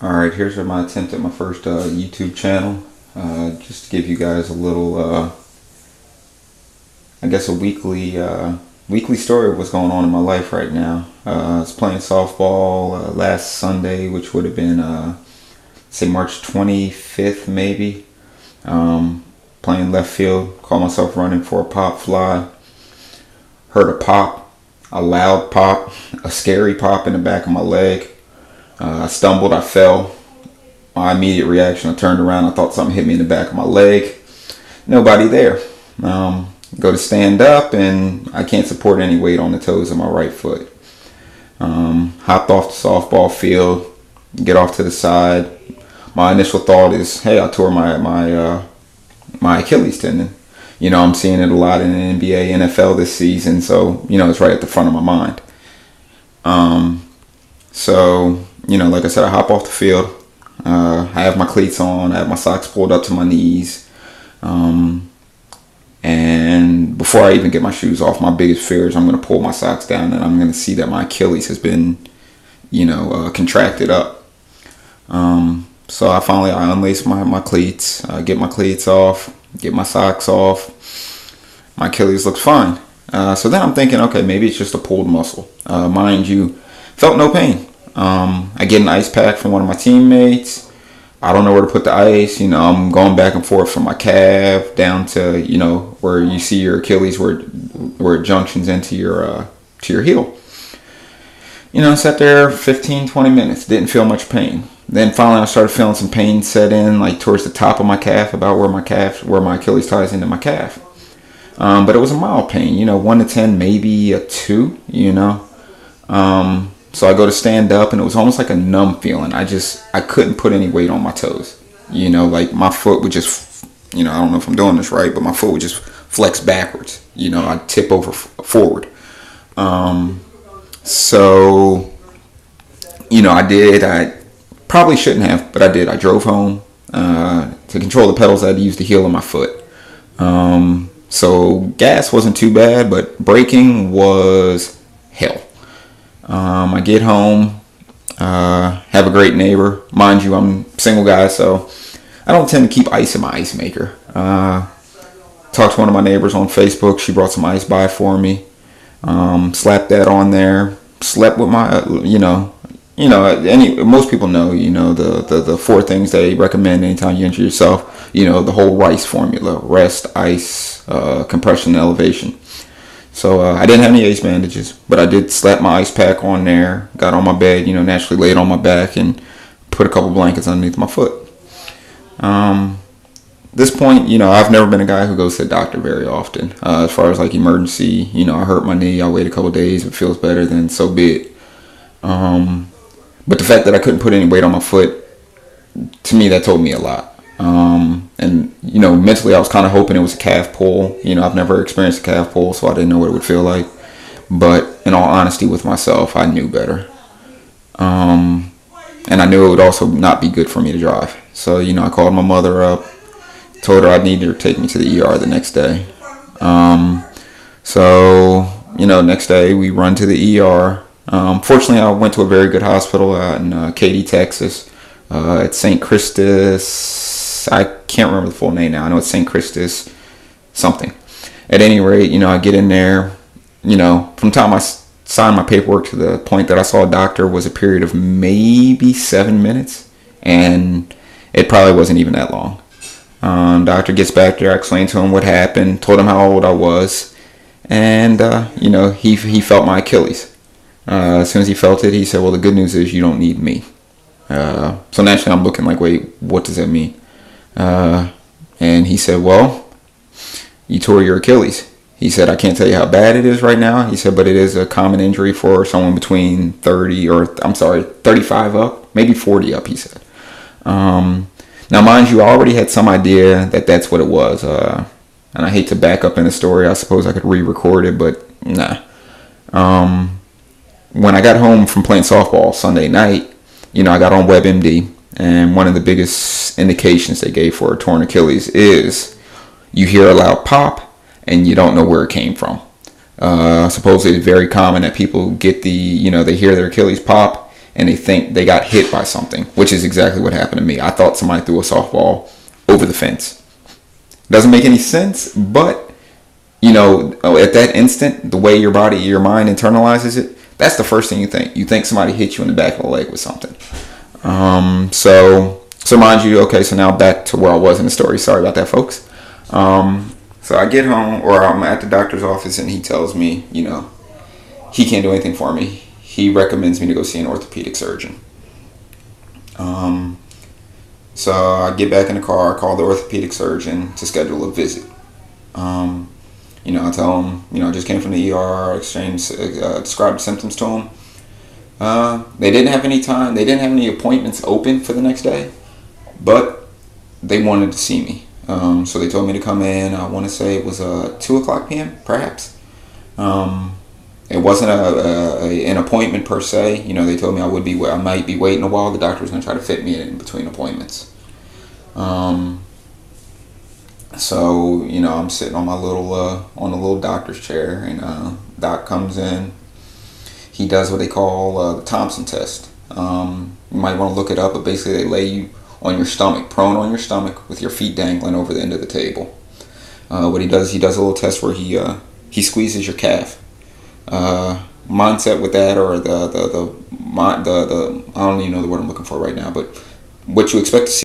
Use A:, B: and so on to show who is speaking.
A: Alright, here's my attempt at my first YouTube channel. Just to give you guys a little, I guess a weekly story of what's going on in my life right now. I was playing softball last Sunday, which would have been, say March 25th maybe. Playing left field, caught myself running for a pop fly. Heard a pop, a loud pop, a scary pop in the back of my leg. I stumbled, I fell. My immediate reaction, I turned around, I thought something hit me in the back of my leg. Nobody there. Go to stand up and I can't support any weight on the toes of my right foot. Hopped off the softball field, get off to the side. My initial thought is, hey, I tore my Achilles tendon. You know, I'm seeing it a lot in the NBA, NFL this season, so, you know, it's right at the front of my mind. So, you know, like I said, I hop off the field. I have my cleats on. I have my socks pulled up to my knees. And before I even get my shoes off, my biggest fear is I'm going to pull my socks down and I'm going to see that my Achilles has been, you know, contracted up. So I unlace my cleats, get my cleats off, get my socks off. My Achilles looks fine. So then I'm thinking, okay, maybe it's just a pulled muscle. Mind you, felt no pain. I get an ice pack from one of my teammates. I don't know where to put the ice. You know, I'm going back and forth from my calf down to, you know, where you see your Achilles, where it junctions into your heel. You know, I sat there 15, 20 minutes. Didn't feel much pain. Then finally I started feeling some pain set in, like towards the top of my calf, about where my Achilles ties into my calf. But it was a mild pain, you know, 1 to 10, maybe a 2, you know. So I go to stand up and it was almost like a numb feeling. I couldn't put any weight on my toes. You know, like my foot would just, you know, I don't know if I'm doing this right, but my foot would just flex backwards. You know, I'd tip over forward. So, you know, I probably shouldn't have, but I did. I drove home. To control the pedals, I had to use the heel of my foot. So gas wasn't too bad, but braking was hell. I get home, have a great neighbor. Mind you, I'm a single guy, so I don't tend to keep ice in my ice maker. Talked to one of my neighbors on Facebook. She brought some ice by for me. Slapped that on there. Slept with my, most people know, you know, the 4 things they recommend anytime you injure yourself. You know, the whole RICE formula: rest, ice, compression, and elevation. So I didn't have any ace bandages, but I did slap my ice pack on there, got on my bed, you know, naturally laid on my back and put a couple blankets underneath my foot. This point, you know, I've never been a guy who goes to the doctor very often. As far as like emergency, you know, I hurt my knee, I wait a couple days, if it feels better, then so be it. But the fact that I couldn't put any weight on my foot, to me, that told me a lot. And, you know, mentally I was kind of hoping it was a calf pull. You know, I've never experienced a calf pull, so I didn't know what it would feel like. But in all honesty with myself, I knew better. And I knew it would also not be good for me to drive. So, you know, I called my mother up, told her I needed her to take me to the ER the next day. So, you know, next day we run to the ER. Fortunately, I went to a very good hospital in Katy, Texas. At St. Christus, I can't remember the full name now. I know it's St. Christus something. At any rate, you know, I get in there, you know, from the time I signed my paperwork to the point that I saw a doctor was a period of maybe 7 minutes. And it probably wasn't even that long. Doctor gets back there, I explained to him what happened, told him how old I was. And, you know, he felt my Achilles. As soon as he felt it, he said, well, the good news is you don't need me. So naturally I'm looking like, wait, what does that mean? And he said, well, you tore your Achilles. He said, I can't tell you how bad it is right now. He said, but it is a common injury for someone between 35 up, maybe 40 up, he said. Now, mind you, I already had some idea that that's what it was. And I hate to back up in the story. I suppose I could re-record it, but nah. When I got home from playing softball Sunday night, you know, I got on WebMD, and one of the biggest indications they gave for a torn Achilles is you hear a loud pop and you don't know where it came from. Supposedly it's very common that people get they hear their Achilles pop and they think they got hit by something, which is exactly what happened to me. I thought somebody threw a softball over the fence. Doesn't make any sense, but you know, at that instant, the way your mind internalizes it, that's the first thing you think. You think somebody hit you in the back of the leg with something. So mind you, okay, so now back to where I was in the story. Sorry about that, folks. So I get home, or I'm at the doctor's office, and he tells me, you know, he can't do anything for me. He recommends me to go see an orthopedic surgeon. So I get back in the car, I call the orthopedic surgeon to schedule a visit. You know, I tell him, you know, I just came from the ER, described symptoms to him. They didn't have any time, they didn't have any appointments open for the next day, but they wanted to see me. So they told me to come in. I want to say it was 2 o'clock p.m. perhaps. It wasn't an appointment per se. You know, they told me I might be waiting a while. The doctor was going to try to fit me in between appointments. So you know, I'm sitting on my on a little doctor's chair, and doc comes in. He does what they call the Thompson test. You might want to look it up, but basically they lay you on your stomach, prone on your stomach, with your feet dangling over the end of the table. What he does a little test where he squeezes your calf. Mindset with that, or the I don't even know the word I'm looking for right now, but what you expect to see